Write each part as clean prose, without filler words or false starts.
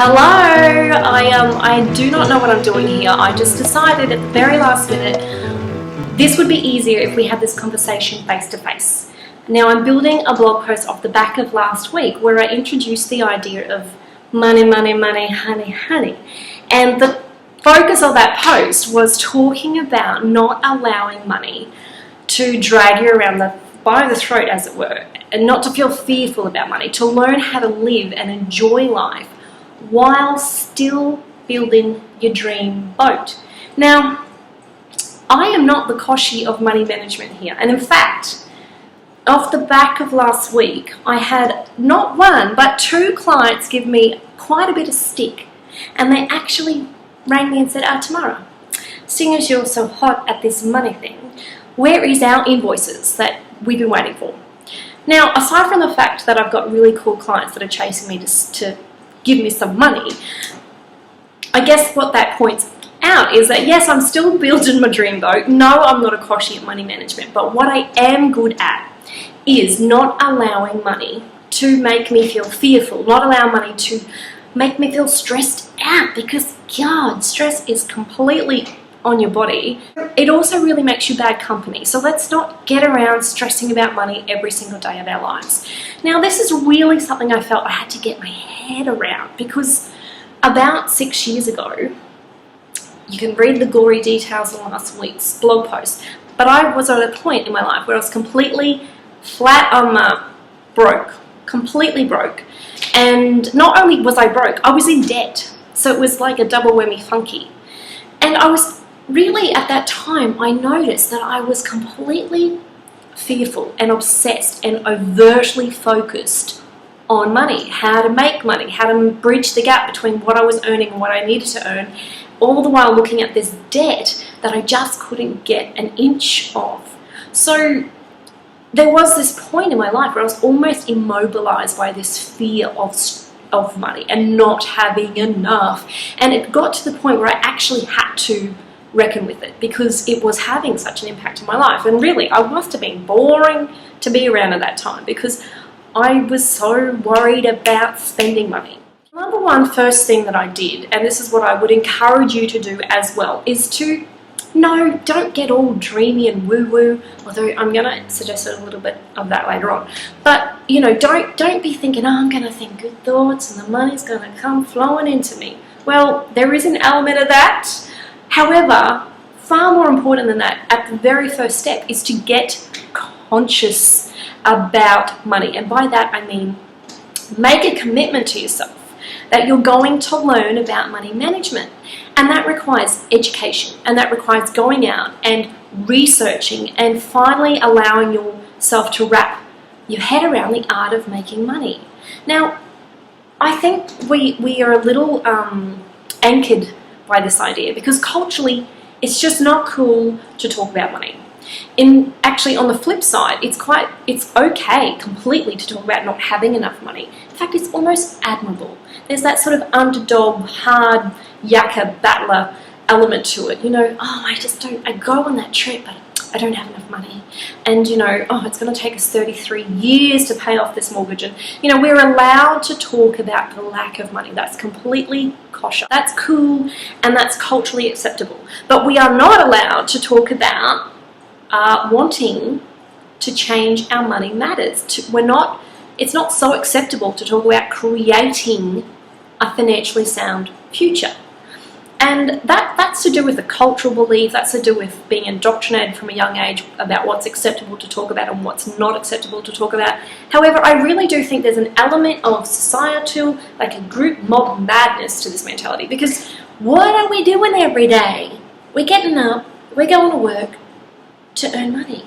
Hello! I do not know what I'm doing here. I just decided at the very last minute this would be easier if we had this conversation face to face. Now I'm building a blog post off the back of last week where I introduced the idea of money, money, money, honey, honey. And the focus of that post was talking about not allowing money to drag you around by the throat, as it were, and not to feel fearful about money, to learn how to live and enjoy life while still building your dream boat. Now, I am not the Koshi of money management here, and in fact, off the back of last week, I had not one but two clients give me quite a bit of stick, and they actually rang me and said, Tamara, seeing as you're so hot at this money thing, where is our invoices that we've been waiting for? Now, aside from the fact that I've got really cool clients that are chasing me to give me some money, I guess what that points out is that yes, I'm still building my dream boat. No, I'm not a Koshi at money management, but what I am good at is not allowing money to make me feel fearful, not allow money to make me feel stressed out, because God, stress is completely on your body. It also really makes you bad company. So let's not get around stressing about money every single day of our lives. Now, this is really something I felt I had to get my head around, because about 6 years ago, you can read the gory details in last week's blog post, but I was at a point in my life where I was completely flat on my broke, completely broke. And not only was I broke, I was in debt. So it was like a double whammy funky. And I was really, at that time, I noticed that I was completely fearful and obsessed and overtly focused on money, how to make money, how to bridge the gap between what I was earning and what I needed to earn, all the while looking at this debt that I just couldn't get an inch of. So there was this point in my life where I was almost immobilized by this fear of money and not having enough. And it got to the point where I actually had to reckon with it, because it was having such an impact on my life. And really, I must have been boring to be around at that time, because I was so worried about spending money. Number one, first thing that I did, and this is what I would encourage you to do as well, is to don't get all dreamy and woo-woo, although I'm going to suggest a little bit of that later on. But, don't be thinking, I'm going to think good thoughts and the money's going to come flowing into me. Well, there is an element of that. However, far more important than that, at the very first step, is to get conscious about money. And by that, I mean, make a commitment to yourself that you're going to learn about money management. And that requires education, and that requires going out and researching and finally allowing yourself to wrap your head around the art of making money. Now, I think we are a little anchored by this idea, because culturally it's just not cool to talk about money. Actually, on the flip side, it's okay completely to talk about not having enough money. In fact, it's almost admirable. There's that sort of underdog, hard yakka battler element to it. I go on that trip, but I don't have enough money. And, it's going to take us 33 years to pay off this mortgage. And, we're allowed to talk about the lack of money. That's completely kosher. That's cool, and that's culturally acceptable. But we are not allowed to talk about wanting to change our money matters. It's not so acceptable to talk about creating a financially sound future. And that's to do with the cultural belief, that's to do with being indoctrinated from a young age about what's acceptable to talk about and what's not acceptable to talk about. However, I really do think there's an element of societal, like a group mob madness to this mentality, because what are we doing every day? We're getting up, we're going to work to earn money.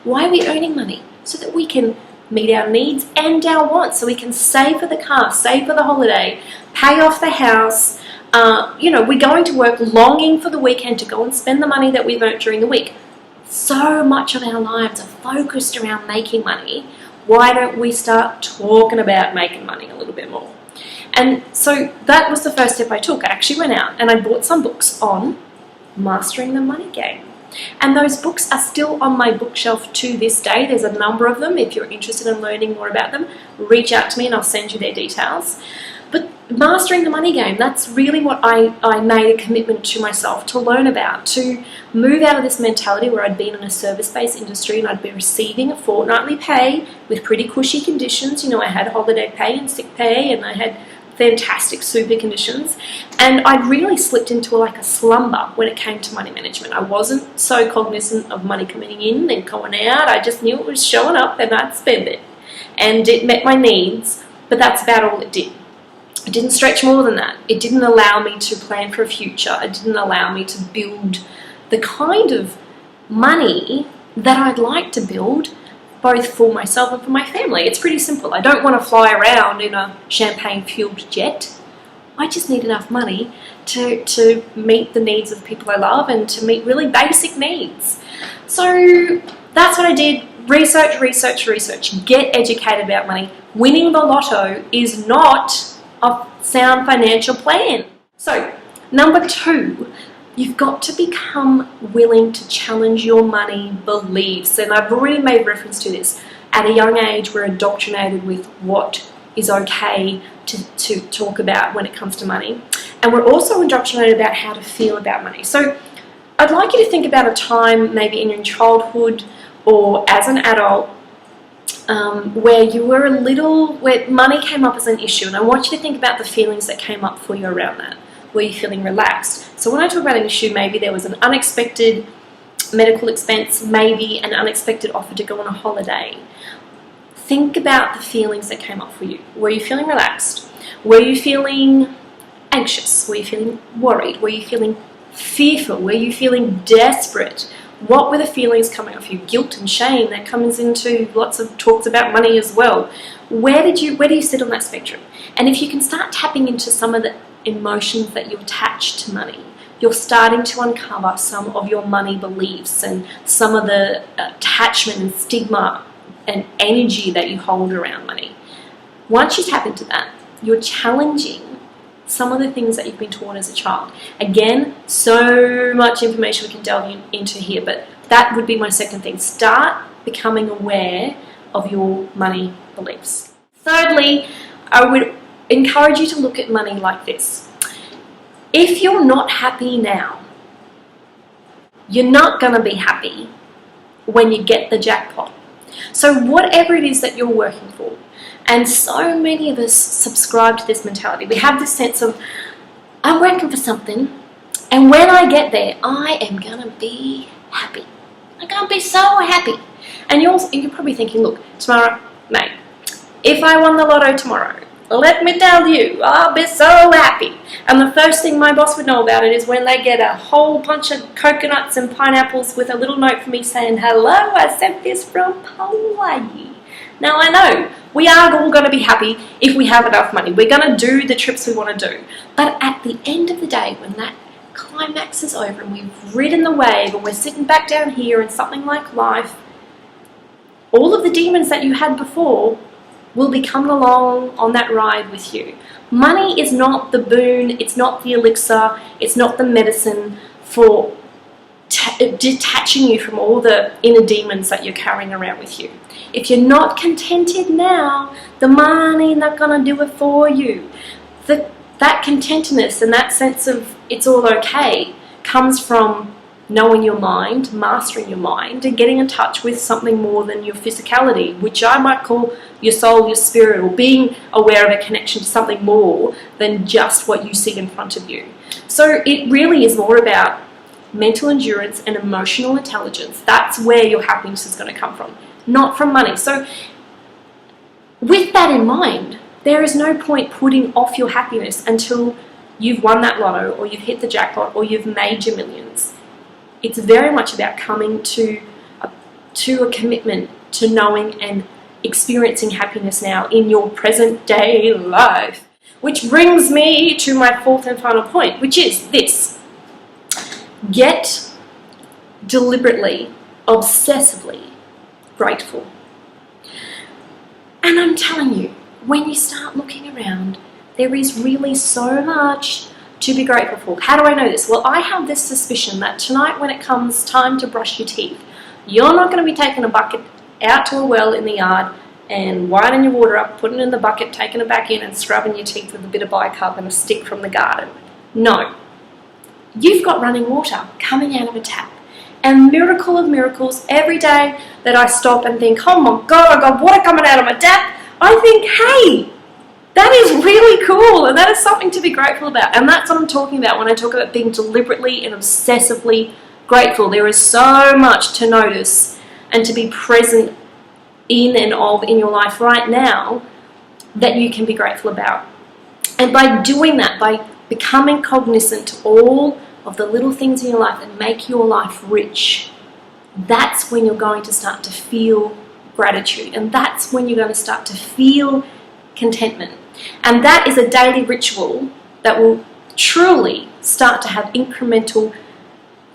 Why are we earning money? So that we can meet our needs and our wants, so we can save for the car, save for the holiday, pay off the house. We're going to work longing for the weekend to go and spend the money that we've earned during the week. So much of our lives are focused around making money. Why don't we start talking about making money a little bit more? And so that was the first step I took. I actually went out and I bought some books on mastering the money game. And those books are still on my bookshelf to this day. There's a number of them. If you're interested in learning more about them, reach out to me and I'll send you their details. But mastering the money game, that's really what I made a commitment to myself to learn about, to move out of this mentality where I'd been in a service-based industry and I'd be receiving a fortnightly pay with pretty cushy conditions. You know, I had holiday pay and sick pay, and I had fantastic super conditions, and I'd really slipped into like a slumber when it came to money management. I wasn't so cognizant of money coming in and going out. I just knew it was showing up and I'd spend it, and it met my needs, but that's about all it did. It didn't stretch more than that. It didn't allow me to plan for a future. It didn't allow me to build the kind of money that I'd like to build, both for myself and for my family. It's pretty simple. I don't want to fly around in a champagne-fueled jet. I just need enough money to meet the needs of the people I love and to meet really basic needs. So that's what I did. Research, research, research. Get educated about money. Winning the lotto is not a sound financial plan. So, number 2, you've got to become willing to challenge your money beliefs. And I've already made reference to this. At a young age, we're indoctrinated with what is okay to talk about when it comes to money. And we're also indoctrinated about how to feel about money. So I'd like you to think about a time, maybe in your childhood or as an adult, where you were where money came up as an issue, and I want you to think about the feelings that came up for you around that. Were you feeling relaxed? So when I talk about an issue, maybe there was an unexpected medical expense, maybe an unexpected offer to go on a holiday. Think about the feelings that came up for you. Were you feeling relaxed? Were you feeling anxious? Were you feeling worried? Were you feeling fearful? Were you feeling desperate? What were the feelings coming off you? Guilt and shame, that comes into lots of talks about money as well. Where do you sit on that spectrum? And if you can start tapping into some of the emotions that you attach to money, you're starting to uncover some of your money beliefs and some of the attachment and stigma and energy that you hold around money. Once you tap into that, you're challenging some of the things that you've been taught as a child. Again, so much information we can delve into here, but that would be my second thing. Start becoming aware of your money beliefs. Thirdly, I would encourage you to look at money like this. If you're not happy now, you're not going to be happy when you get the jackpot. So whatever it is that you're working for, and so many of us subscribe to this mentality. We have this sense of, I'm working for something, and when I get there, I am going to be happy. I'm going to be so happy. And you're probably thinking, look, Tamara, mate, if I won the lotto tomorrow, let me tell you, I'll be so happy. And the first thing my boss would know about it is when they get a whole bunch of coconuts and pineapples with a little note for me saying, hello, I sent this from Hawaii. Now I know, we are all going to be happy if we have enough money. We're going to do the trips we want to do. But at the end of the day, when that climax is over and we've ridden the wave and we're sitting back down here in something like life, all of the demons that you had before will be coming along on that ride with you. Money is not the boon, it's not the elixir, it's not the medicine for detaching you from all the inner demons that you're carrying around with you. If you're not contented now, the money not going to do it for you. That contentedness and that sense of it's all okay comes from knowing your mind, mastering your mind, and getting in touch with something more than your physicality, which I might call your soul, your spirit, or being aware of a connection to something more than just what you see in front of you. So it really is more about mental endurance and emotional intelligence. That's where your happiness is going to come from, not from money. So with that in mind, there is no point putting off your happiness until you've won that lotto or you've hit the jackpot or you've made your millions. It's very much about coming to a commitment to knowing and experiencing happiness now in your present day life. Which brings me to my fourth and final point, which is this. Get deliberately, obsessively grateful. And I'm telling you, when you start looking around, there is really so much to be grateful for. How do I know this? Well, I have this suspicion that tonight when it comes time to brush your teeth, you're not going to be taking a bucket out to a well in the yard and winding your water up, putting it in the bucket, taking it back in and scrubbing your teeth with a bit of bicarb and a stick from the garden. No. You've got running water coming out of a tap. And miracle of miracles, every day that I stop and think, oh my God, I got water coming out of my tap, I think, hey, that is really cool, and that is something to be grateful about. And that's what I'm talking about when I talk about being deliberately and obsessively grateful. There is so much to notice and to be present in and of in your life right now that you can be grateful about. And by doing that, by becoming cognizant of all of the little things in your life that make your life rich, that's when you're going to start to feel gratitude, and that's when you're going to start to feel contentment. And that is a daily ritual that will truly start to have incremental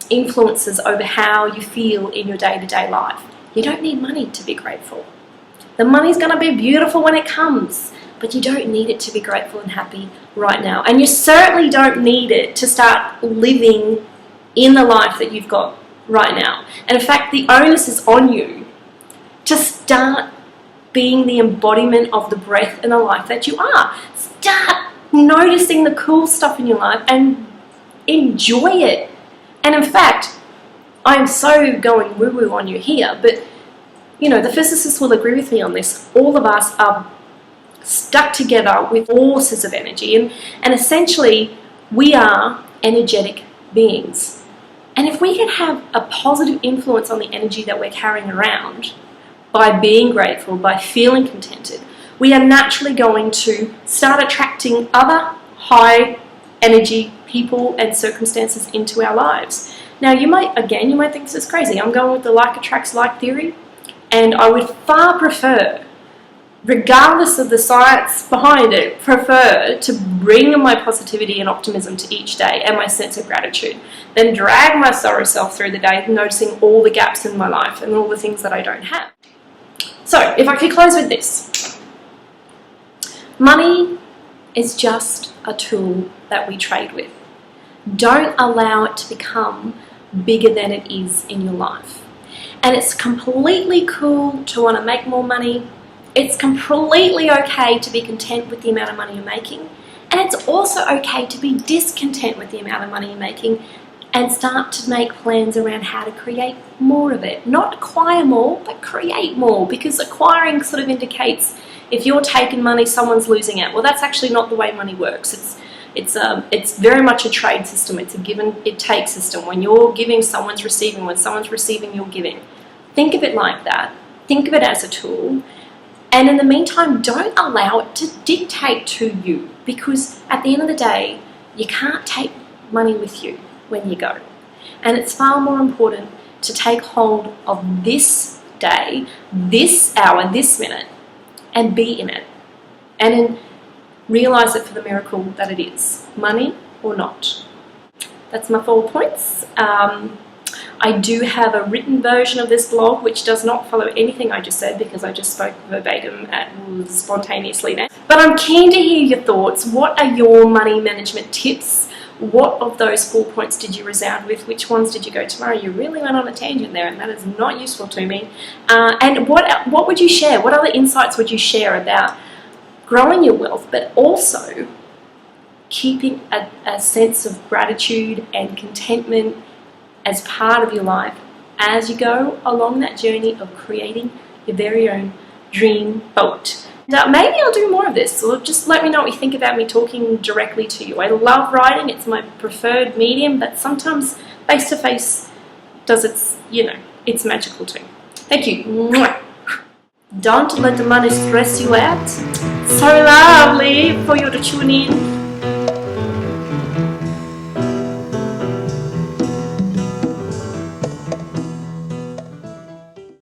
influences over how you feel in your day-to-day life. You don't need money to be grateful. The money's going to be beautiful when it comes, but you don't need it to be grateful and happy right now. And you certainly don't need it to start living in the life that you've got right now. And in fact, the onus is on you to start being the embodiment of the breath and the life that you are. Start noticing the cool stuff in your life and enjoy it. And in fact, I'm so going woo-woo on you here, but you know, the physicists will agree with me on this. All of us are stuck together with forces of energy, and essentially we are energetic beings. And if we can have a positive influence on the energy that we're carrying around by being grateful, by feeling contented, we are naturally going to start attracting other high energy people and circumstances into our lives. Now you might think this is crazy. I'm going with the like attracts like theory, and I would far prefer, regardless of the science behind it, prefer to bring my positivity and optimism to each day and my sense of gratitude than drag my sorrow self through the day noticing all the gaps in my life and all the things that I don't have. So, if I could close with this. Money is just a tool that we trade with. Don't allow it to become bigger than it is in your life. And it's completely cool to want to make more money. It's completely okay to be content with the amount of money you're making. And it's also okay to be discontent with the amount of money you're making and start to make plans around how to create more of it. Not acquire more, but create more, because acquiring sort of indicates if you're taking money, someone's losing it. Well, that's actually not the way money works. It's very much a trade system. It's a give and it take system. When you're giving, someone's receiving. When someone's receiving, you're giving. Think of it like that. Think of it as a tool. And in the meantime, don't allow it to dictate to you, because at the end of the day, you can't take money with you when you go. And it's far more important to take hold of this day, this hour, this minute, and be in it. And realize it for the miracle that it is, money or not. That's my 4 points. I do have a written version of this blog which does not follow anything I just said, because I just spoke verbatim and spontaneously now. But I'm keen to hear your thoughts. What are your money management tips? What of those 4 points did you resound with? Which ones did you go, Tamara, you really went on a tangent there and that is not useful to me. And what would you share? What other insights would you share about growing your wealth, but also keeping a sense of gratitude and contentment as part of your life as you go along that journey of creating your very own dream boat? Maybe I'll do more of this, or just let me know what you think about me talking directly to you. I love writing, it's my preferred medium, but sometimes face-to-face does it's magical too. Thank you. Mwah. Don't let the money stress you out. So lovely for you to tune in